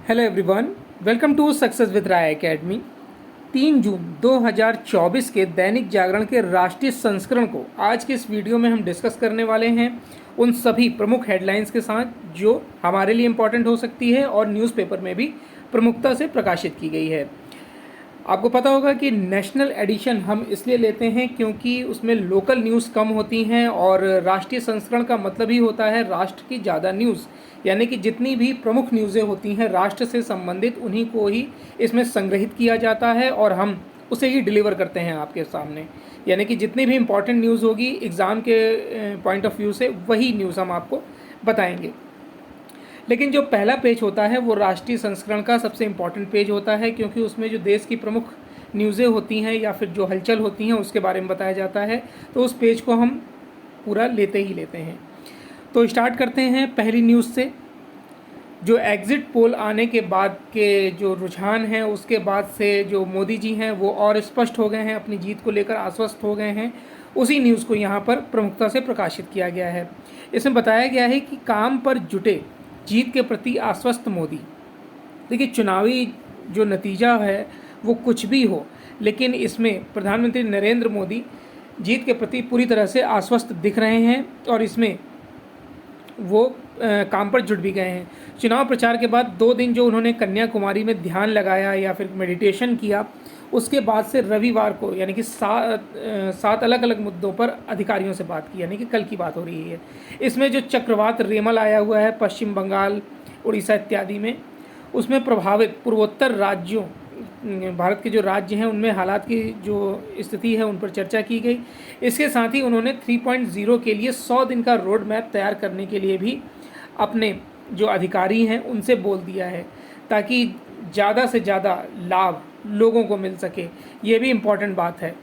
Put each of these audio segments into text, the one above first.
Hello everyone, welcome to success with Rai academy. 3 जून 2024 के दैनिक जागरण के राष्ट्रीय संस्करण को आज के इस वीडियो में हम डिस्कस करने वाले हैं उन सभी प्रमुख हेडलाइंस के साथ जो हमारे लिए इम्पॉर्टेंट हो सकती है और न्यूज़पेपर में भी प्रमुखता से प्रकाशित की गई है। आपको पता होगा कि नेशनल एडिशन हम इसलिए लेते हैं क्योंकि उसमें लोकल न्यूज़ कम होती हैं और राष्ट्रीय संस्करण का मतलब ही होता है राष्ट्र की ज़्यादा न्यूज़, यानी कि जितनी भी प्रमुख न्यूज़ें होती हैं राष्ट्र से संबंधित उन्हीं को ही इसमें संग्रहित किया जाता है और हम उसे ही डिलीवर करते हैं आपके सामने। यानी कि जितनी भी इम्पॉर्टेंट न्यूज़ होगी एग्ज़ाम के पॉइंट ऑफ व्यू से वही न्यूज़ हम आपको बताएंगे। लेकिन जो पहला पेज होता है वो राष्ट्रीय संस्करण का सबसे इम्पॉर्टेंट पेज होता है क्योंकि उसमें जो देश की प्रमुख न्यूज़ें होती हैं या फिर जो हलचल होती हैं उसके बारे में बताया जाता है, तो उस पेज को हम पूरा लेते ही लेते हैं। तो स्टार्ट करते हैं पहली न्यूज़ से। जो एग्ज़िट पोल आने के बाद के जो रुझान हैं उसके बाद से जो मोदी जी हैं वो और स्पष्ट हो गए हैं, अपनी जीत को लेकर आश्वस्त हो गए हैं। उसी न्यूज़ को यहाँ पर प्रमुखता से प्रकाशित किया गया है। इसमें बताया गया है कि काम पर जुटे, जीत के प्रति आश्वस्त मोदी। देखिए, चुनावी जो नतीजा है वो कुछ भी हो, लेकिन इसमें प्रधानमंत्री नरेंद्र मोदी जीत के प्रति पूरी तरह से आश्वस्त दिख रहे हैं और इसमें वो काम पर जुट भी गए हैं। चुनाव प्रचार के बाद 2 दिन जो उन्होंने कन्याकुमारी में ध्यान लगाया या फिर मेडिटेशन किया, उसके बाद से रविवार को यानी कि 7 अलग अलग मुद्दों पर अधिकारियों से बात की, यानी कि कल की बात हो रही है। इसमें जो चक्रवात रेमल आया हुआ है पश्चिम बंगाल, उड़ीसा इत्यादि में, उसमें प्रभावित पूर्वोत्तर राज्यों, भारत के जो राज्य हैं उनमें हालात की जो स्थिति है उन पर चर्चा की गई। इसके साथ ही उन्होंने 3.0 के लिए 100 दिन का रोड मैप तैयार करने के लिए भी अपने जो अधिकारी हैं उनसे बोल दिया है ताकि ज़्यादा से ज़्यादा लाभ लोगों को मिल सके। ये भी इम्पॉर्टेंट बात है।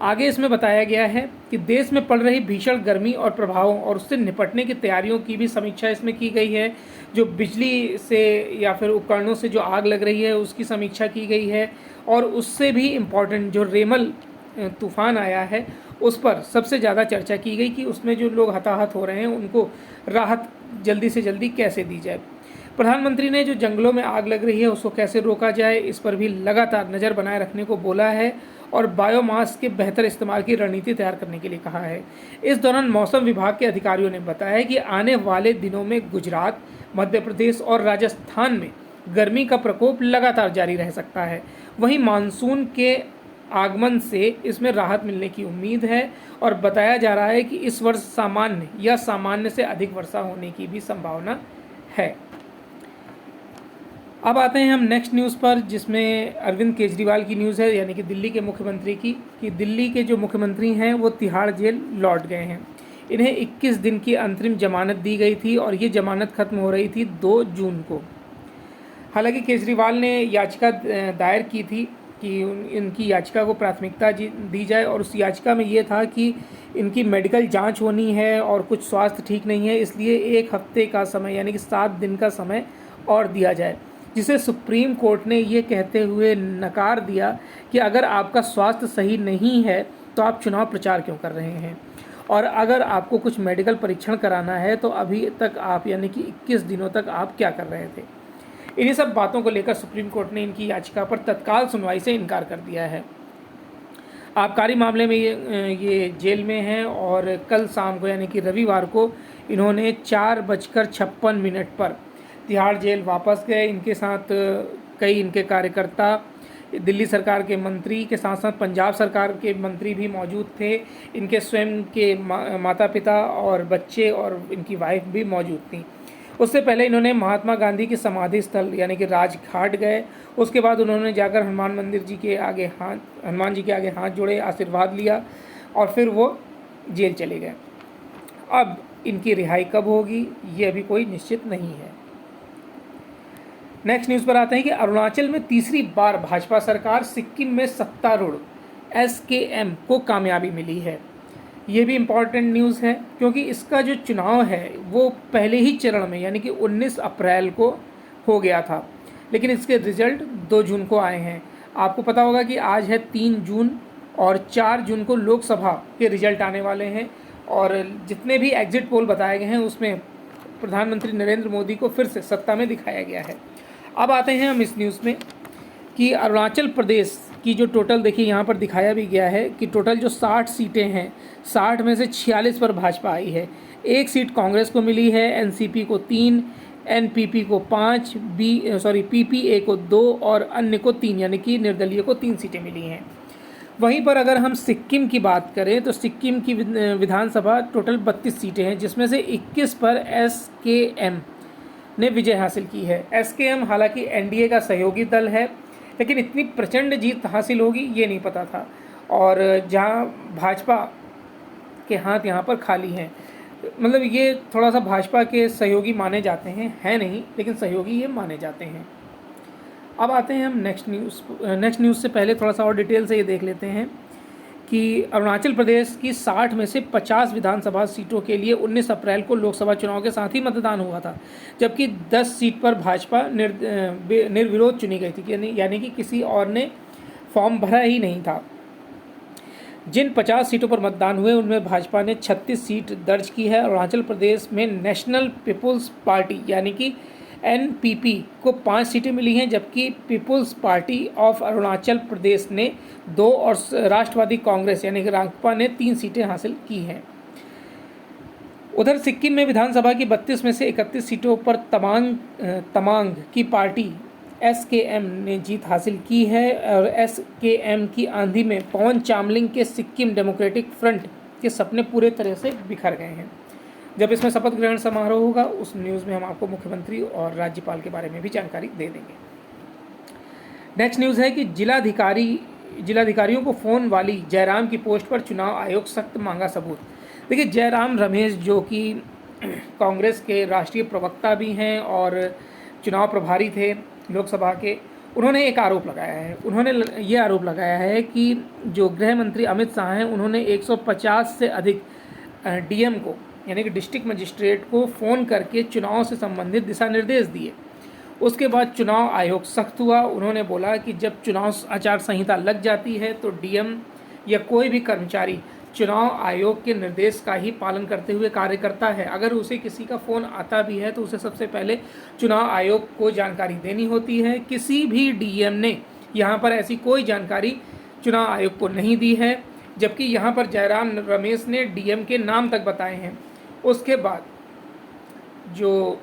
आगे इसमें बताया गया है कि देश में पड़ रही भीषण गर्मी और प्रभावों और उससे निपटने की तैयारियों की भी समीक्षा इसमें की गई है। जो बिजली से या फिर उपकरणों से जो आग लग रही है उसकी समीक्षा की गई है और उससे भी इम्पॉर्टेंट जो रेमल तूफ़ान आया है उस पर सबसे ज़्यादा चर्चा की गई कि उसमें जो लोग हताहत हो रहे हैं उनको राहत जल्दी से जल्दी कैसे दी जाए। प्रधानमंत्री ने जो जंगलों में आग लग रही है उसको कैसे रोका जाए इस पर भी लगातार नज़र बनाए रखने को बोला है और बायोमास के बेहतर इस्तेमाल की रणनीति तैयार करने के लिए कहा है। इस दौरान मौसम विभाग के अधिकारियों ने बताया कि आने वाले दिनों में गुजरात, मध्य प्रदेश और राजस्थान में गर्मी का प्रकोप लगातार जारी रह सकता है। वहीं मानसून के आगमन से इसमें राहत मिलने की उम्मीद है और बताया जा रहा है कि इस वर्ष सामान्य या सामान्य से अधिक वर्षा होने की भी संभावना है। अब आते हैं हम नेक्स्ट न्यूज़ पर, जिसमें अरविंद केजरीवाल की न्यूज़ है, यानी कि दिल्ली के मुख्यमंत्री की, कि दिल्ली के जो मुख्यमंत्री हैं वो तिहाड़ जेल लौट गए हैं। इन्हें 21 दिन की अंतरिम जमानत दी गई थी और ये जमानत खत्म हो रही थी 2 जून को। हालांकि केजरीवाल ने याचिका दायर की थी कि इनकी याचिका को प्राथमिकता दी जाए और उस याचिका में ये था कि इनकी मेडिकल जांच होनी है और कुछ स्वास्थ्य ठीक नहीं है, इसलिए 1 हफ्ते का समय यानी कि 7 दिन का समय और दिया जाए, जिसे सुप्रीम कोर्ट ने ये कहते हुए नकार दिया कि अगर आपका स्वास्थ्य सही नहीं है तो आप चुनाव प्रचार क्यों कर रहे हैं, और अगर आपको कुछ मेडिकल परीक्षण कराना है तो अभी तक आप यानी कि 21 दिनों तक आप क्या कर रहे थे। इन्हीं सब बातों को लेकर सुप्रीम कोर्ट ने इनकी याचिका पर तत्काल सुनवाई से इनकार कर दिया है। आबकारी मामले में ये जेल में हैं और कल शाम को यानी कि रविवार को इन्होंने 4:56 पर तिहाड़ जेल वापस गए। इनके साथ कई इनके कार्यकर्ता, दिल्ली सरकार के मंत्री के साथ साथ पंजाब सरकार के मंत्री भी मौजूद थे। इनके स्वयं के माता पिता और बच्चे और इनकी वाइफ भी मौजूद थी। उससे पहले इन्होंने महात्मा गांधी की समाधि स्थल यानी कि राजघाट गए। उसके बाद उन्होंने जाकर हनुमान जी के आगे हाथ जोड़े, आशीर्वाद लिया और फिर वो जेल चले गए। अब इनकी रिहाई कब होगी ये अभी कोई निश्चित नहीं है। नेक्स्ट न्यूज़ पर आते हैं कि अरुणाचल में तीसरी बार भाजपा सरकार, सिक्किम में सत्तारूढ़ SKM को कामयाबी मिली है। ये भी इम्पॉर्टेंट न्यूज़ है क्योंकि इसका जो चुनाव है वो पहले ही चरण में यानी कि 19 अप्रैल को हो गया था, लेकिन इसके रिज़ल्ट 2 जून को आए हैं। आपको पता होगा कि आज है 3 जून और 4 जून को लोकसभा के रिज़ल्ट आने वाले हैं और जितने भी एग्जिट पोल बताए गए हैं उसमें प्रधानमंत्री नरेंद्र मोदी को फिर से सत्ता में दिखाया गया है। अब आते हैं हम इस न्यूज़ में कि अरुणाचल प्रदेश की जो टोटल, देखिए यहाँ पर दिखाया भी गया है कि टोटल जो 60 सीटें हैं, 60 में से 46 पर भाजपा आई है। 1 सीट कांग्रेस को मिली है, एनसीपी को 3, एनपीपी को 5, पीपीए को 2 और अन्य को 3, यानी कि निर्दलीय को 3 सीटें मिली हैं। वहीं पर अगर हम सिक्किम की बात करें तो सिक्किम की विधानसभा टोटल 32 सीटें हैं, जिसमें से 21 पर एसकेएम ने विजय हासिल की है। एसकेएम हालांकि एनडीए का सहयोगी दल है, लेकिन इतनी प्रचंड जीत हासिल होगी ये नहीं पता था। और जहां भाजपा के हाथ यहाँ पर खाली हैं, मतलब ये थोड़ा सा भाजपा के सहयोगी माने जाते हैं, है नहीं लेकिन सहयोगी ये माने जाते हैं। अब आते हैं हम नेक्स्ट न्यूज़ से पहले थोड़ा सा और डिटेल से ये देख लेते हैं कि अरुणाचल प्रदेश की 60 में से 50 विधानसभा सीटों के लिए 19 अप्रैल को लोकसभा चुनाव के साथ ही मतदान हुआ था, जबकि 10 सीट पर भाजपा निर्विरोध चुनी गई थी, यानी कि किसी और ने फॉर्म भरा ही नहीं था। जिन 50 सीटों पर मतदान हुए उनमें भाजपा ने 36 सीट दर्ज की है। अरुणाचल प्रदेश में नेशनल पीपुल्स पार्टी यानी कि एनपीपी को 5 सीटें मिली हैं, जबकि people's party of Arunachal Pradesh ने 2 और राष्ट्रवादी कांग्रेस यानी कि रांगपा ने 3 सीटें हासिल की हैं। उधर सिक्किम में विधानसभा की 32 में से 31 सीटों पर तमांग की पार्टी एसकेएम ने जीत हासिल की है और एसकेएम की आंधी में पवन चामलिंग के सिक्किम डेमोक्रेटिक फ्रंट के सपने पूरे तरह से बिखर गए हैं। जब इसमें शपथ ग्रहण समारोह होगा उस न्यूज़ में हम आपको मुख्यमंत्री और राज्यपाल के बारे में भी जानकारी दे देंगे। नेक्स्ट न्यूज़ है कि जिलाधिकारियों को फ़ोन वाली जयराम की पोस्ट पर चुनाव आयोग सख्त मांगा सबूत। देखिए, जयराम रमेश जो कि कांग्रेस के राष्ट्रीय प्रवक्ता भी हैं और चुनाव प्रभारी थे लोकसभा के, उन्होंने एक आरोप लगाया है। उन्होंने ये आरोप लगाया है कि जो गृह मंत्री अमित शाह हैं उन्होंने 150 से अधिक डीएम को यानी कि डिस्ट्रिक्ट मजिस्ट्रेट को फ़ोन करके चुनाव से संबंधित दिशा निर्देश दिए। उसके बाद चुनाव आयोग सख्त हुआ। उन्होंने बोला कि जब चुनाव आचार संहिता लग जाती है तो डीएम या कोई भी कर्मचारी चुनाव आयोग के निर्देश का ही पालन करते हुए कार्य करता है। अगर उसे किसी का फ़ोन आता भी है तो उसे सबसे पहले चुनाव आयोग को जानकारी देनी होती है। किसी भी डीएम ने यहाँ पर ऐसी कोई जानकारी चुनाव आयोग को नहीं दी है, जबकि यहाँ पर जयराम रमेश ने डीएम के नाम तक बताए हैं। उसके बाद जो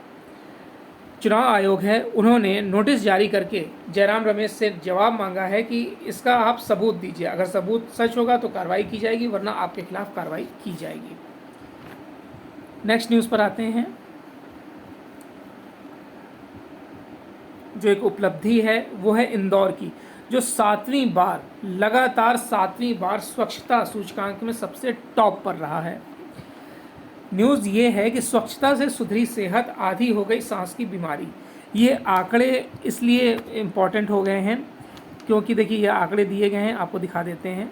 चुनाव आयोग है उन्होंने नोटिस जारी करके जयराम रमेश से जवाब मांगा है कि इसका आप सबूत दीजिए। अगर सबूत सच होगा तो कार्रवाई की जाएगी, वरना आपके खिलाफ कार्रवाई की जाएगी। नेक्स्ट न्यूज़ पर आते हैं। जो एक उपलब्धि है वो है इंदौर की, जो लगातार सातवीं बार स्वच्छता सूचकांक में सबसे टॉप पर रहा है। न्यूज़ ये है कि स्वच्छता से सुधरी सेहत, आधी हो गई सांस की बीमारी। ये आंकड़े इसलिए इम्पॉर्टेंट हो गए हैं क्योंकि देखिए ये आंकड़े दिए गए हैं, आपको दिखा देते हैं।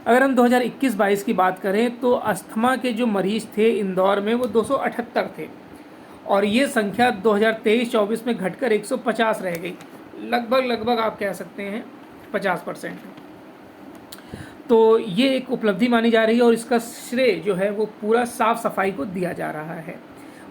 अगर हम 2021-22 की बात करें तो अस्थमा के जो मरीज थे इंदौर में वो 278 थे और ये संख्या 2023-24 में घटकर 150 रह गई। लगभग आप कह सकते हैं 50%। तो ये एक उपलब्धि मानी जा रही है और इसका श्रेय जो है वो पूरा साफ़ सफाई को दिया जा रहा है।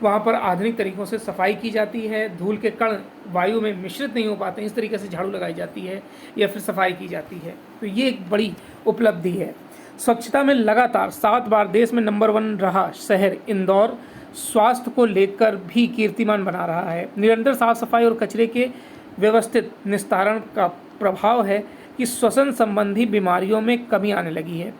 वहाँ पर आधुनिक तरीक़ों से सफाई की जाती है, धूल के कण वायु में मिश्रित नहीं हो पाते, इस तरीके से झाड़ू लगाई जाती है या फिर सफाई की जाती है। तो ये एक बड़ी उपलब्धि है। स्वच्छता में लगातार 7 बार देश में नंबर 1 रहा शहर इंदौर स्वास्थ्य को लेकर भी कीर्तिमान बना रहा है। निरंतर साफ सफाई और कचरे के व्यवस्थित निस्तारण का प्रभाव है कि श्वसन संबंधी बीमारियों में कमी आने लगी है।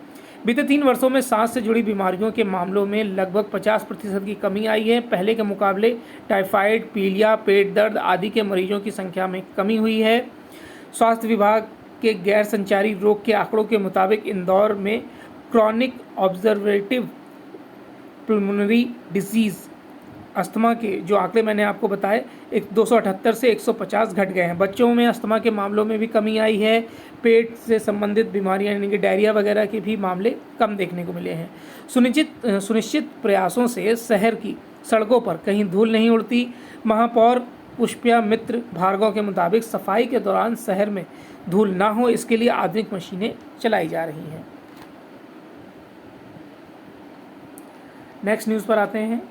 बीते 3 वर्षों में सांस से जुड़ी बीमारियों के मामलों में लगभग 50% की कमी आई है। पहले के मुकाबले टाइफाइड, पीलिया, पेट दर्द आदि के मरीजों की संख्या में कमी हुई है। स्वास्थ्य विभाग के गैर संचारी रोग के आंकड़ों के मुताबिक इंदौर में क्रॉनिक ऑब्जर्वेटिव पल्मोनरी डिजीज़ अस्थमा के जो आंकड़े मैंने आपको बताए 278 से 150 घट गए हैं। बच्चों में अस्थमा के मामलों में भी कमी आई है। पेट से संबंधित बीमारियां यानी कि डायरिया वगैरह के भी मामले कम देखने को मिले हैं। सुनिश्चित प्रयासों से शहर की सड़कों पर कहीं धूल नहीं उड़ती। महापौर पुष्प्या मित्र भार्गव के मुताबिक सफाई के दौरान शहर में धूल ना हो इसके लिए आधुनिक मशीनें चलाई जा रही हैं। नेक्स्ट न्यूज़ पर आते हैं।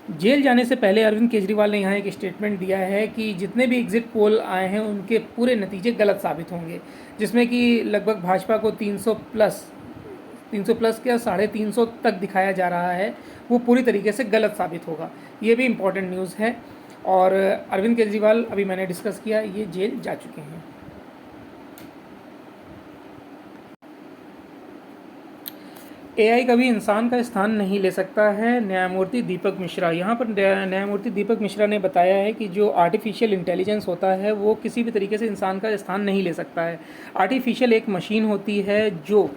जेल जाने से पहले अरविंद केजरीवाल ने यहाँ एक स्टेटमेंट दिया है कि जितने भी एग्जिट पोल आए हैं उनके पूरे नतीजे गलत साबित होंगे, जिसमें कि लगभग भाजपा को 300 प्लस क्या 350 तक दिखाया जा रहा है, वो पूरी तरीके से गलत साबित होगा। ये भी इम्पॉर्टेंट न्यूज़ है। और अरविंद केजरीवाल, अभी मैंने डिस्कस किया, ये जेल जा चुके हैं। एआई कभी इंसान का स्थान नहीं ले सकता है, न्यायमूर्ति दीपक मिश्रा। यहाँ पर न्यायमूर्ति दीपक मिश्रा ने बताया है कि जो आर्टिफिशियल इंटेलिजेंस होता है वो किसी भी तरीके से इंसान का स्थान नहीं ले सकता है। आर्टिफिशियल एक मशीन होती है जो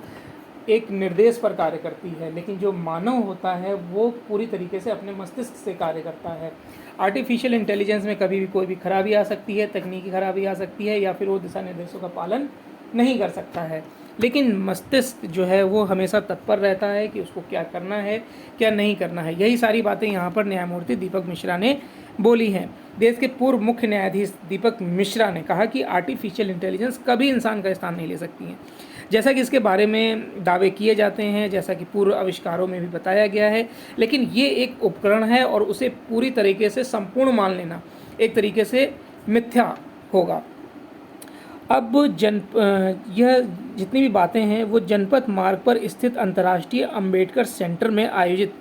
एक निर्देश पर कार्य करती है, लेकिन जो मानव होता है वो पूरी तरीके से अपने मस्तिष्क से कार्य करता है। आर्टिफिशियल इंटेलिजेंस में कभी भी कोई भी खराबी आ सकती है, तकनीकी खराबी आ सकती है, या फिर वो दिशा निर्देशों का पालन नहीं कर सकता है, लेकिन मस्तिष्क जो है वो हमेशा तत्पर रहता है कि उसको क्या करना है, क्या नहीं करना है। यही सारी बातें यहाँ पर न्यायमूर्ति दीपक मिश्रा ने बोली हैं। देश के पूर्व मुख्य न्यायाधीश दीपक मिश्रा ने कहा कि आर्टिफिशियल इंटेलिजेंस कभी इंसान का स्थान नहीं ले सकती है। जैसा कि इसके बारे में दावे किए जाते हैं, जैसा कि पूर्व आविष्कारों में भी बताया गया है, लेकिन ये एक उपकरण है और उसे पूरी तरीके से संपूर्ण मान लेना एक तरीके से मिथ्या होगा। अब यह जितनी भी बातें हैं वो जनपथ मार्ग पर स्थित अंतर्राष्ट्रीय अंबेडकर सेंटर में आयोजित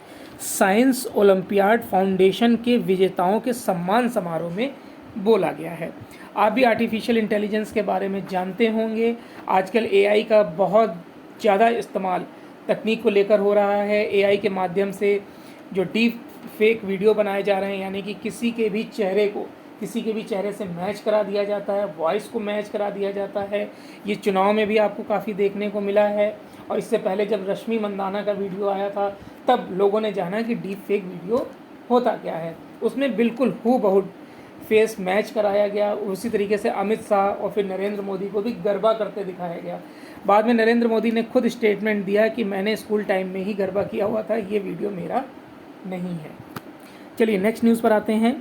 साइंस ओलंपियाड फाउंडेशन के विजेताओं के सम्मान समारोह में बोला गया है। आप भी आर्टिफिशियल इंटेलिजेंस के बारे में जानते होंगे। आजकल एआई का बहुत ज़्यादा इस्तेमाल तकनीक को लेकर हो रहा है। एआई के माध्यम से जो डीप फेक वीडियो बनाए जा रहे हैं, यानी कि किसी के भी चेहरे से मैच करा दिया जाता है, वॉइस को मैच करा दिया जाता है। ये चुनाव में भी आपको काफ़ी देखने को मिला है। और इससे पहले जब रश्मि मंदाना का वीडियो आया था तब लोगों ने जाना कि डीप फेक वीडियो होता क्या है। उसमें बिल्कुल हूबहू फेस मैच कराया गया। उसी तरीके से अमित शाह और फिर नरेंद्र मोदी को भी गरबा करते दिखाया गया। बाद में नरेंद्र मोदी ने खुद स्टेटमेंट दिया कि मैंने स्कूल टाइम में ही गरबा किया हुआ था, ये वीडियो मेरा नहीं है। चलिए नेक्स्ट न्यूज़ पर आते हैं।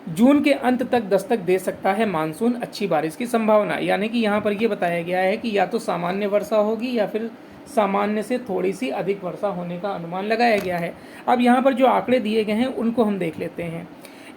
जून के अंत तक दस्तक दे सकता है मानसून, अच्छी बारिश की संभावना। यानी कि यहाँ पर ये बताया गया है कि या तो सामान्य वर्षा होगी या फिर सामान्य से थोड़ी सी अधिक वर्षा होने का अनुमान लगाया गया है। अब यहाँ पर जो आंकड़े दिए गए हैं उनको हम देख लेते हैं।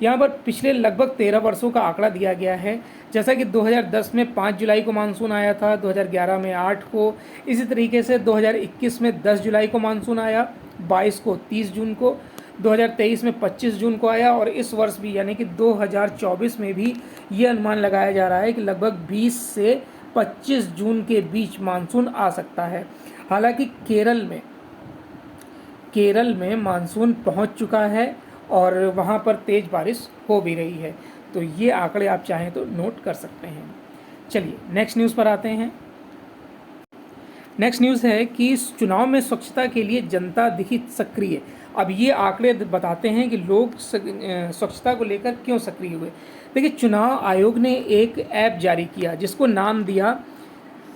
यहाँ पर पिछले लगभग 13 वर्षों का आंकड़ा दिया गया है। जैसा कि 2010 में 5 जुलाई को मानसून आया था, 2011 में 8 को, इसी तरीके से 2021 में 10 जुलाई को मानसून आया, 22 को 30 जून को, 2023 में 25 जून को आया, और इस वर्ष भी यानी कि 2024 में भी ये अनुमान लगाया जा रहा है कि लगभग 20 से 25 जून के बीच मानसून आ सकता है। हालांकि केरल में मानसून पहुंच चुका है और वहां पर तेज़ बारिश हो भी रही है। तो ये आंकड़े आप चाहें तो नोट कर सकते हैं। चलिए नेक्स्ट न्यूज़ पर आते हैं। नेक्स्ट न्यूज़ है कि चुनाव में स्वच्छता के लिए जनता दिखी सक्रिय। अब ये आंकड़े बताते हैं कि लोग स्वच्छता को लेकर क्यों सक्रिय हुए। देखिए, चुनाव आयोग ने एक ऐप जारी किया जिसको नाम दिया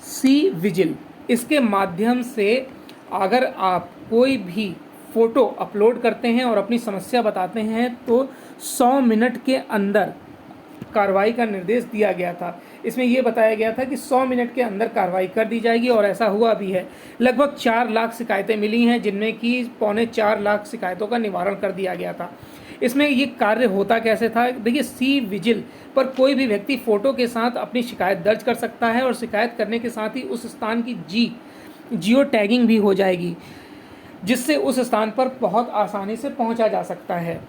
सी विजिल। इसके माध्यम से अगर आप कोई भी फ़ोटो अपलोड करते हैं और अपनी समस्या बताते हैं तो 100 मिनट के अंदर कार्रवाई का निर्देश दिया गया था। इसमें यह बताया गया था कि 100 मिनट के अंदर कार्रवाई कर दी जाएगी, और ऐसा हुआ भी है। लगभग 4 लाख शिकायतें मिली हैं, जिनमें कि 4.25 लाख शिकायतों का निवारण कर दिया गया था। इसमें ये कार्य होता कैसे था? देखिए, सी विजिल पर कोई भी व्यक्ति फ़ोटो के साथ अपनी शिकायत दर्ज कर सकता है, और शिकायत करने के साथ ही उस स्थान की जियो टैगिंग भी हो जाएगी, जिससे उस स्थान पर बहुत आसानी से पहुंचा जा सकता है।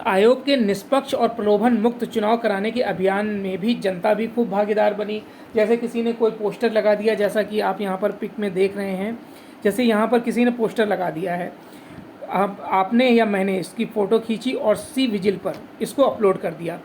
आयोग के निष्पक्ष और प्रलोभन मुक्त चुनाव कराने के अभियान में भी जनता भी खूब भागीदार बनी। जैसे किसी ने कोई पोस्टर लगा दिया, जैसा कि आप यहाँ पर पिक में देख रहे हैं, जैसे यहाँ पर किसी ने पोस्टर लगा दिया है, आपने या मैंने इसकी फ़ोटो खींची और सी विजिल पर इसको अपलोड कर दिया।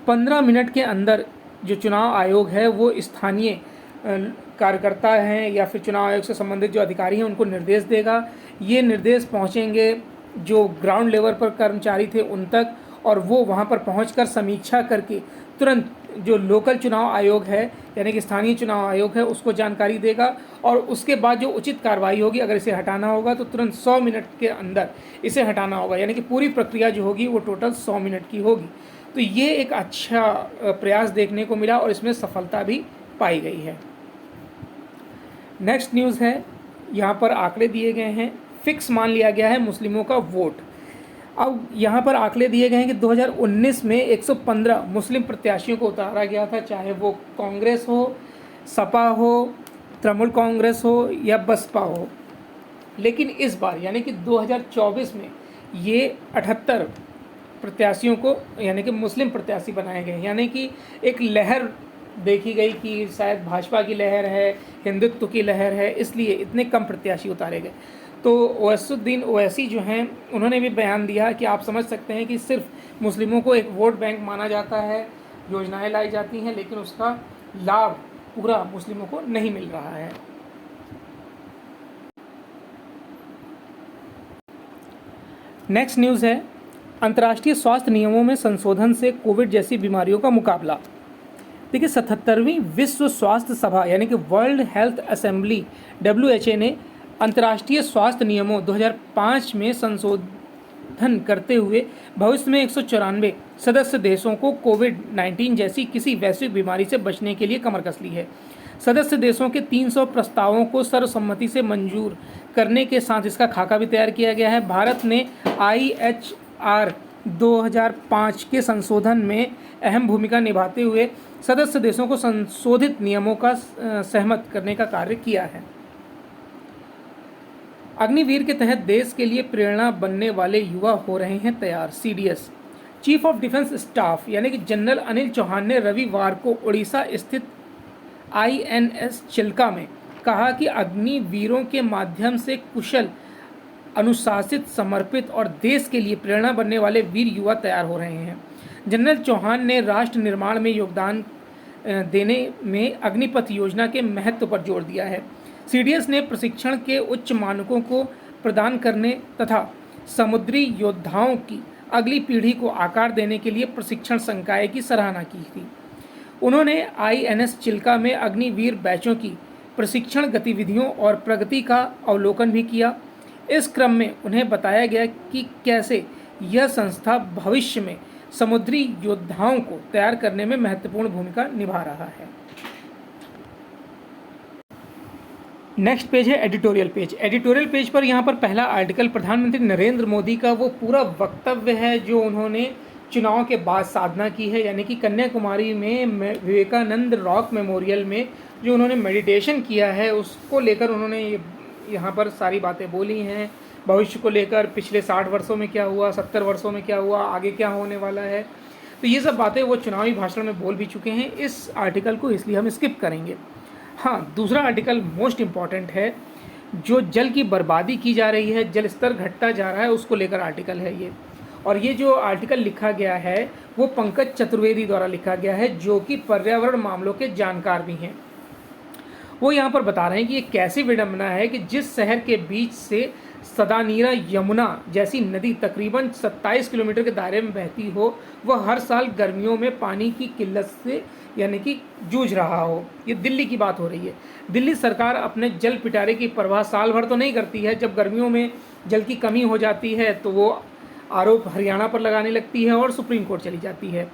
15 मिनट के अंदर जो चुनाव आयोग है वो स्थानीय कार्यकर्ता हैं या फिर चुनाव आयोग से संबंधित जो अधिकारी हैं उनको निर्देश देगा। ये निर्देश पहुंचेंगे जो ग्राउंड लेवल पर कर्मचारी थे उन तक, और वो वहां पर पहुंचकर समीक्षा करके तुरंत जो लोकल चुनाव आयोग है यानी कि स्थानीय चुनाव आयोग है उसको जानकारी देगा, और उसके बाद जो उचित कार्रवाई होगी, अगर इसे हटाना होगा तो तुरंत 100 मिनट के अंदर इसे हटाना होगा। यानी कि पूरी प्रक्रिया जो होगी वो टोटल 100 मिनट की होगी। तो ये एक अच्छा प्रयास देखने को मिला और इसमें सफलता भी पाई गई है। नेक्स्ट न्यूज़ है, यहाँ पर आंकड़े दिए गए हैं। फिक्स मान लिया गया है मुस्लिमों का वोट। अब यहाँ पर आंकड़े दिए गए हैं कि 2019 में 115 मुस्लिम प्रत्याशियों को उतारा गया था, चाहे वो कांग्रेस हो, सपा हो, तृणमूल कांग्रेस हो या बसपा हो। लेकिन इस बार यानी कि 2024 में ये 78 प्रत्याशियों को यानी कि मुस्लिम प्रत्याशी बनाए गए, यानी कि एक लहर देखी गई कि शायद भाजपा की लहर है, हिंदुत्व की लहर है, इसलिए इतने कम प्रत्याशी उतारे गए। तो ओवैसुद्दीन ओवैसी जो हैं उन्होंने भी बयान दिया कि आप समझ सकते हैं कि सिर्फ मुस्लिमों को एक वोट बैंक माना जाता है, योजनाएं लाई जाती हैं, लेकिन उसका लाभ पूरा मुस्लिमों को नहीं मिल रहा है। नेक्स्ट न्यूज़ है अंतर्राष्ट्रीय स्वास्थ्य नियमों में संशोधन से कोविड जैसी बीमारियों का मुकाबला। देखिए 77वीं विश्व स्वास्थ्य सभा यानी कि वर्ल्ड हेल्थ असेंबली WHO ने अंतर्राष्ट्रीय स्वास्थ्य नियमों 2005 में संशोधन करते हुए भविष्य में 194 सदस्य देशों को कोविड-19 जैसी किसी वैश्विक बीमारी से बचने के लिए कमर कस ली है। सदस्य देशों के 300 प्रस्तावों को सर्वसम्मति से मंजूर करने के साथ इसका खाका भी तैयार किया गया है। भारत ने IHR 2005 के संशोधन में अहम भूमिका निभाते हुए सदस्य देशों को संशोधित नियमों का सहमत करने का कार्य किया है। अग्निवीर के तहत देश के लिए प्रेरणा बनने वाले युवा हो रहे हैं तैयार। CDS chief of defence staff यानी कि जनरल अनिल चौहान ने रविवार को उड़ीसा स्थित INS चिल्का में कहा कि अग्निवीरों के माध्यम से कुशल, अनुशासित, समर्पित और देश के लिए प्रेरणा बनने वाले वीर युवा तैयार हो रहे हैं। जनरल चौहान ने राष्ट्र निर्माण में योगदान देने में अग्निपथ योजना के महत्व पर जोर दिया है। CDS ने प्रशिक्षण के उच्च मानकों को प्रदान करने तथा समुद्री योद्धाओं की अगली पीढ़ी को आकार देने के लिए प्रशिक्षण संकाय की सराहना की थी। उन्होंने INS चिल्का में अग्निवीर बैचों की प्रशिक्षण गतिविधियों और प्रगति का अवलोकन भी किया। इस क्रम में उन्हें बताया गया कि कैसे यह संस्था भविष्य में समुद्री योद्धाओं को तैयार करने में महत्वपूर्ण भूमिका निभा रहा है। नेक्स्ट पेज है एडिटोरियल पेज। एडिटोरियल पेज पर यहाँ पर पहला आर्टिकल प्रधानमंत्री नरेंद्र मोदी का वो पूरा वक्तव्य है जो उन्होंने चुनाव के बाद साधना की है, यानी कि कन्याकुमारी में विवेकानंद रॉक मेमोरियल में जो उन्होंने मेडिटेशन किया है उसको लेकर उन्होंने यहाँ पर सारी बातें बोली हैं। भविष्य को लेकर पिछले 60 वर्षों में क्या हुआ, 70 वर्षों में क्या हुआ, आगे क्या होने वाला है, तो ये सब बातें वो चुनावी भाषण में बोल भी चुके हैं। इस आर्टिकल को इसलिए हम स्किप करेंगे। हाँ, दूसरा आर्टिकल मोस्ट इम्पॉर्टेंट है, जो जल की बर्बादी की जा रही है, जल स्तर घटता जा रहा है, उसको लेकर आर्टिकल है ये। और ये जो आर्टिकल लिखा गया है वो पंकज चतुर्वेदी द्वारा लिखा गया है, जो कि पर्यावरण मामलों के जानकार भी हैं। वो यहाँ पर बता रहे हैं कि ये कैसी विडंबना है कि जिस शहर के बीच से सदानीरा यमुना जैसी नदी तकरीबन 27 किलोमीटर के दायरे में बहती हो, वह हर साल गर्मियों में पानी की किल्लत से यानी कि जूझ रहा हो। ये दिल्ली की बात हो रही है। दिल्ली सरकार अपने जल पिटारे की परवाह साल भर तो नहीं करती है। जब गर्मियों में जल की कमी हो जाती है तो वो आरोप हरियाणा पर लगाने लगती है और सुप्रीम कोर्ट चली जाती है।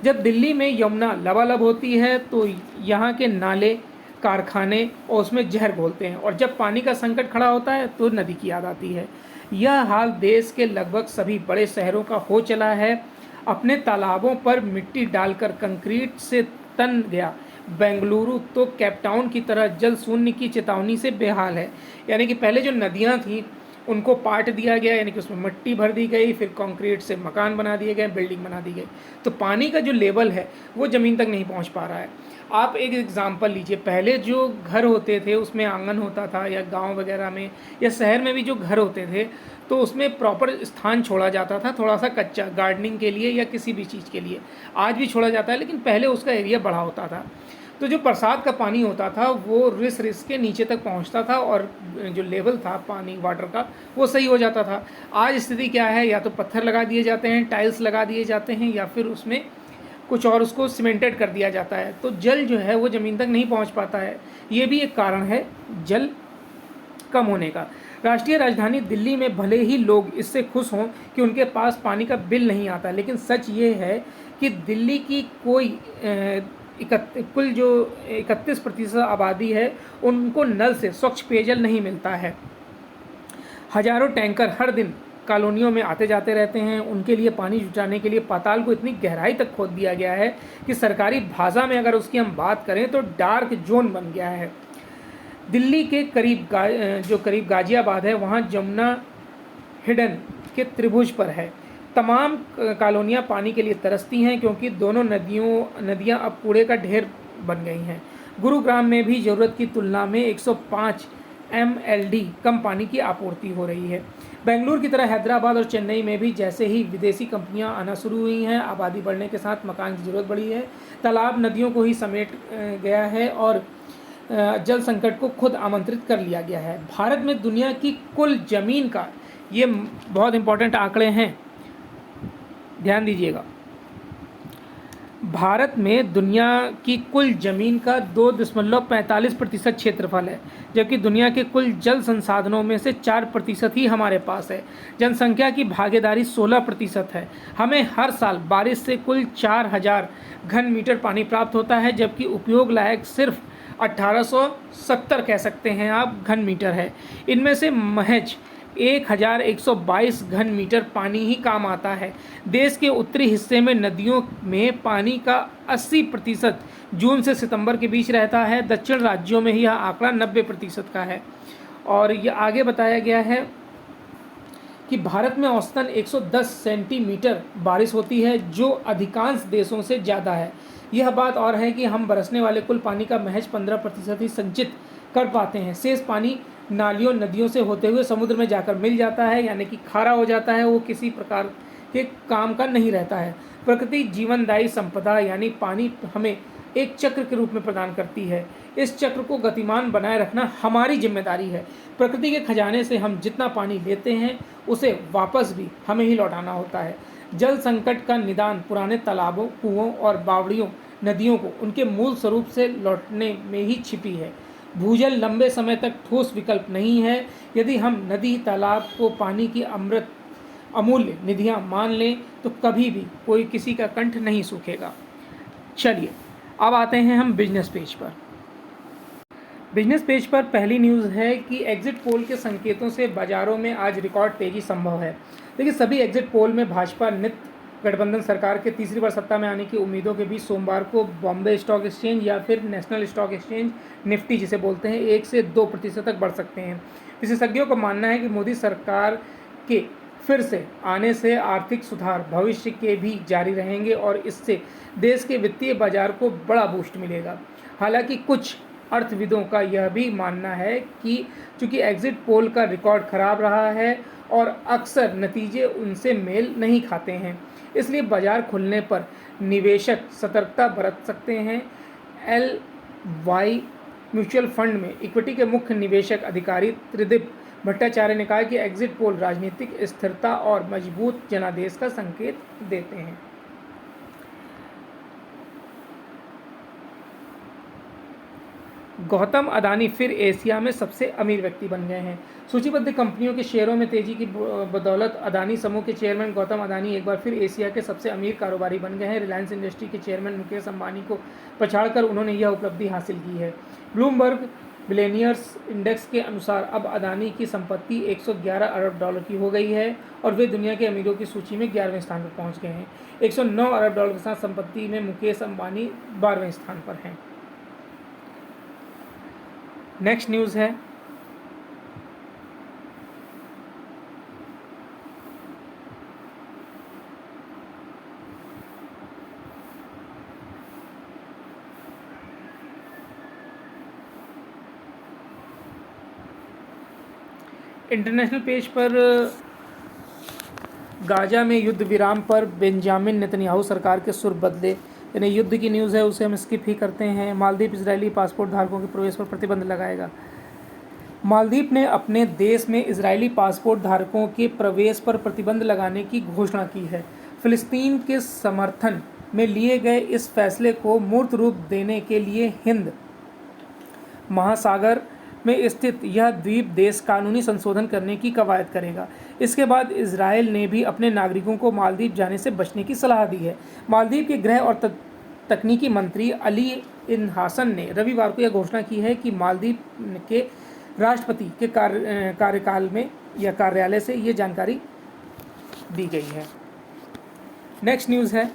जब दिल्ली में यमुना लबालब होती है तो यहाँ के नाले, कारखाने और उसमें जहर घोलते हैं, और जब पानी का संकट खड़ा होता है तो नदी की याद आती है। यह हाल देश के लगभग सभी बड़े शहरों का हो चला है। अपने तालाबों पर मिट्टी डालकर कंक्रीट से तन गया बेंगलुरु तो केपटाउन की तरह जल शून्य की चेतावनी से बेहाल है। यानी कि पहले जो नदियाँ थीं उनको पाट दिया गया, यानी कि उसमें मिट्टी भर दी गई, फिर कंक्रीट से मकान बना दिए गए, बिल्डिंग बना दी गई, तो पानी का जो लेवल है वो ज़मीन तक नहीं पहुंच पा रहा है। आप एक एग्जांपल लीजिए, पहले जो घर होते थे उसमें आंगन होता था, या गांव वगैरह में या शहर में भी जो घर होते थे तो उसमें प्रॉपर स्थान छोड़ा जाता था, थोड़ा सा कच्चा, गार्डनिंग के लिए या किसी भी चीज़ के लिए। आज भी छोड़ा जाता है, लेकिन पहले उसका एरिया बड़ा होता था। तो जो बरसात का पानी होता था वो रिस के नीचे तक पहुंचता था, और जो लेवल था पानी वाटर का वो सही हो जाता था। आज स्थिति क्या है, या तो पत्थर लगा दिए जाते हैं, टाइल्स लगा दिए जाते हैं, या फिर उसमें कुछ और उसको सीमेंटेड कर दिया जाता है, तो जल जो है वो ज़मीन तक नहीं पहुंच पाता है। ये भी एक कारण है जल कम होने का। राष्ट्रीय राजधानी दिल्ली में भले ही लोग इससे खुश हों कि उनके पास पानी का बिल नहीं आता, लेकिन सच ये है कि दिल्ली की कुल जो 31% आबादी है उनको नल से स्वच्छ पेयजल नहीं मिलता है। हजारों टैंकर हर दिन कॉलोनियों में आते जाते रहते हैं, उनके लिए पानी जुटाने के लिए पाताल को इतनी गहराई तक खोद दिया गया है कि सरकारी भाषा में अगर उसकी हम बात करें तो डार्क जोन बन गया है। दिल्ली के करीब गाजियाबाद है, वहाँ जमुना हिडन के त्रिभुज पर है। तमाम कॉलोनियाँ पानी के लिए तरसती हैं क्योंकि दोनों नदियाँ अब कूड़े का ढेर बन गई हैं। गुरुग्राम में भी ज़रूरत की तुलना में 105 MLD कम पानी की आपूर्ति हो रही है। बेंगलुरु की तरह हैदराबाद और चेन्नई में भी जैसे ही विदेशी कंपनियां आना शुरू हुई हैं, आबादी बढ़ने के साथ मकान की ज़रूरत बढ़ी है, तालाब नदियों को ही समेट गया है और जल संकट को खुद आमंत्रित कर लिया गया है। भारत में दुनिया की कुल ज़मीन का, ये बहुत इंपॉर्टेंट आंकड़े हैं, ध्यान दीजिएगा, भारत में दुनिया की कुल ज़मीन का 2.45% क्षेत्रफल है, जबकि दुनिया के कुल जल संसाधनों में से 4% ही हमारे पास है। जनसंख्या की भागीदारी 16% है। हमें हर साल बारिश से कुल 4000 घन मीटर पानी प्राप्त होता है, जबकि उपयोग लायक सिर्फ 1870 कह सकते हैं आप घन मीटर है। इनमें से महज 1122 घन मीटर पानी ही काम आता है। देश के उत्तरी हिस्से में नदियों में पानी का 80% जून से सितंबर के बीच रहता है। दक्षिण राज्यों में यह आंकड़ा 90% का है। और यह आगे बताया गया है कि भारत में औसतन 110 सेंटीमीटर बारिश होती है, जो अधिकांश देशों से ज़्यादा है। यह बात और है कि हम बरसने वाले कुल पानी का महज 15% ही संचित कर पाते हैं। शेष पानी नालियों नदियों से होते हुए समुद्र में जाकर मिल जाता है, यानी कि खारा हो जाता है, वो किसी प्रकार के काम का नहीं रहता है। प्रकृति जीवनदायी संपदा यानी पानी हमें एक चक्र के रूप में प्रदान करती है। इस चक्र को गतिमान बनाए रखना हमारी जिम्मेदारी है। प्रकृति के खजाने से हम जितना पानी लेते हैं उसे वापस भी हमें ही लौटाना होता है। जल संकट का निदान पुराने तालाबों, कुओं और बावड़ियों, नदियों को उनके मूल स्वरूप से लौटने में ही छिपी है। भूजल लंबे समय तक ठोस विकल्प नहीं है। यदि हम नदी तालाब को पानी की अमूल्य निधियां मान लें तो कभी भी कोई किसी का कंठ नहीं सूखेगा। चलिए अब आते हैं हम बिजनेस पेज पर। बिजनेस पेज पर पहली न्यूज़ है कि एग्जिट पोल के संकेतों से बाजारों में आज रिकॉर्ड तेजी संभव है। देखिए, सभी एग्जिट पोल में भाजपा नित गठबंधन सरकार के तीसरी बार सत्ता में आने की उम्मीदों के बीच सोमवार को बॉम्बे स्टॉक एक्सचेंज या फिर नेशनल स्टॉक एक्सचेंज निफ्टी जिसे बोलते हैं 1 से 2% तक बढ़ सकते हैं। विशेषज्ञों का मानना है कि मोदी सरकार के फिर से आने से आर्थिक सुधार भविष्य के भी जारी रहेंगे और इससे देश के वित्तीय बाजार को बड़ा बूस्ट मिलेगा। हालांकि कुछ अर्थविदों का यह भी मानना है कि चूंकि एग्जिट पोल का रिकॉर्ड खराब रहा है और अक्सर नतीजे उनसे मेल नहीं खाते हैं, इसलिए बाजार खुलने पर निवेशक सतर्कता बरत सकते हैं। LY म्यूचुअल फंड में इक्विटी के मुख्य निवेशक अधिकारी त्रिदीप भट्टाचार्य ने कहा कि एग्जिट पोल राजनीतिक स्थिरता और मजबूत जनादेश का संकेत देते हैं। गौतम अदानी फिर एशिया में सबसे अमीर व्यक्ति बन गए हैं। सूचीबद्ध कंपनियों के शेयरों में तेजी की बदौलत अदानी समूह के चेयरमैन गौतम अदानी एक बार फिर एशिया के सबसे अमीर कारोबारी बन गए हैं। रिलायंस इंडस्ट्री के चेयरमैन मुकेश अंबानी को पछाड़कर उन्होंने यह उपलब्धि हासिल की है। ब्लूमबर्ग बिलियनियर्स इंडेक्स के अनुसार अब अदानी की संपत्ति 111 अरब डॉलर की हो गई है और वे दुनिया के अमीरों की सूची में 11वें स्थान पर पहुंच गए हैं। 109 अरब डॉलर के साथ संपत्ति में मुकेश अंबानी 12वें स्थान पर हैं। नेक्स्ट न्यूज़ है इंटरनेशनल पेज पर गाजा में युद्ध विराम पर बेंजामिन नेतन्याहू सरकार के सुर बदले, यानी युद्ध की न्यूज़ है उसे हम स्किप ही करते हैं। मालदीव इजरायली पासपोर्ट धारकों के प्रवेश पर प्रतिबंध लगाएगा। मालदीव ने अपने देश में इजरायली पासपोर्ट धारकों के प्रवेश पर प्रतिबंध लगाने की घोषणा की है। फिलिस्तीन के समर्थन में लिए गए इस फैसले को मूर्त रूप देने के लिए हिंद महासागर में स्थित यह द्वीप देश कानूनी संशोधन करने की कवायद करेगा। इसके बाद इजरायल ने भी अपने नागरिकों को मालदीव जाने से बचने की सलाह दी है। मालदीव के गृह और तकनीकी मंत्री अली इन हासन ने रविवार को यह घोषणा की है कि मालदीव के राष्ट्रपति के कार्यकाल में या कार्यालय से ये जानकारी दी गई है। नेक्स्ट न्यूज़ है,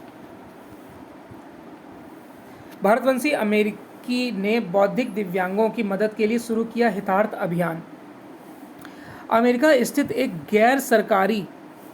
भारतवंशी अमेरिकी ने बौद्धिक दिव्यांगों की मदद के लिए शुरू किया हितार्थ अभियान। अमेरिका स्थित एक गैर सरकारी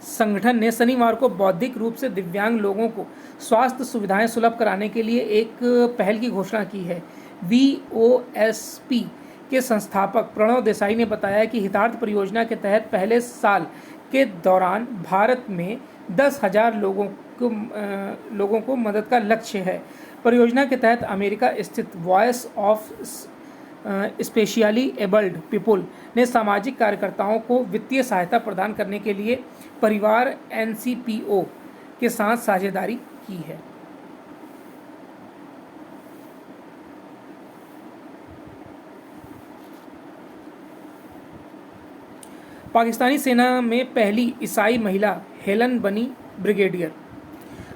संगठन ने शनिवार को बौद्धिक रूप से दिव्यांग लोगों को स्वास्थ्य सुविधाएं सुलभ कराने के लिए एक पहल की घोषणा की है। VOSP के संस्थापक प्रणव देसाई ने बताया कि हितार्थ परियोजना के तहत पहले साल के दौरान भारत में 10,000 लोगों को मदद का लक्ष्य है। परियोजना के तहत अमेरिका स्थित voice of specially abled people ने सामाजिक कार्यकर्ताओं को वित्तीय सहायता प्रदान करने के लिए परिवार NCPO के साथ साझेदारी की है। पाकिस्तानी सेना में पहली ईसाई महिला हेलन बनी ब्रिगेडियर।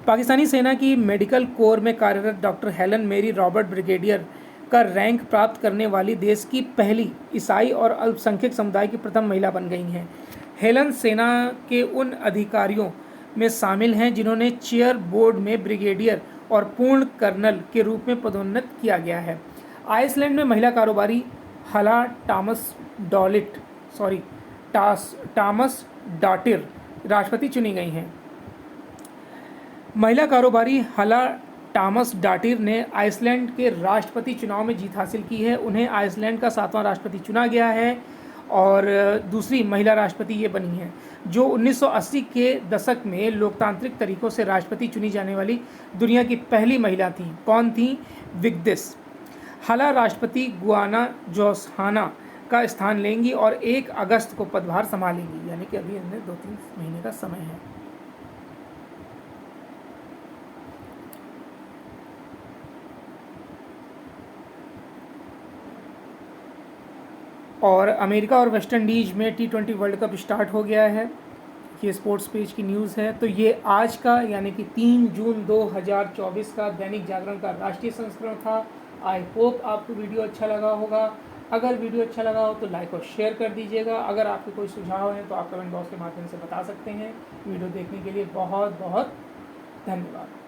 पाकिस्तानी सेना की मेडिकल कोर में कार्यरत डॉक्टर हेलन मेरी रॉबर्ट ब्रिगेडियर का रैंक प्राप्त करने वाली देश की पहली ईसाई और अल्पसंख्यक समुदाय की प्रथम महिला बन गई हैं। हेलन सेना के उन अधिकारियों में शामिल हैं जिन्होंने चेयर बोर्ड में ब्रिगेडियर और पूर्ण कर्नल के रूप में पदोन्नत किया गया है। आइसलैंड में महिला कारोबारी हला टॉमस डॉटिर राष्ट्रपति चुनी गई हैं। महिला कारोबारी हला टॉमस डॉटिर ने आइसलैंड के राष्ट्रपति चुनाव में जीत हासिल की है। उन्हें आइसलैंड का 7वां राष्ट्रपति चुना गया है और दूसरी महिला राष्ट्रपति ये बनी हैं, जो 1980 के दशक में लोकतांत्रिक तरीकों से राष्ट्रपति चुनी जाने वाली दुनिया की पहली महिला थी। कौन थी? विग्दिस हला राष्ट्रपति गुआना जोसहाना का स्थान लेंगी और 1 अगस्त को पदभार संभालेंगी, यानी कि अभी इन्हें 2-3 महीने का समय है। और अमेरिका और वेस्ट इंडीज़ में T20 वर्ल्ड कप स्टार्ट हो गया है। ये स्पोर्ट्स पेज की न्यूज़ है। तो ये आज का यानी कि 3 जून 2024 का दैनिक जागरण का राष्ट्रीय संस्करण था। आई होप आपको वीडियो अच्छा लगा होगा। अगर वीडियो अच्छा लगा हो तो लाइक और शेयर कर दीजिएगा। अगर आपके कोई सुझाव हैं तो आप कमेंट बॉक्स के माध्यम से बता सकते हैं। वीडियो देखने के लिए बहुत बहुत धन्यवाद।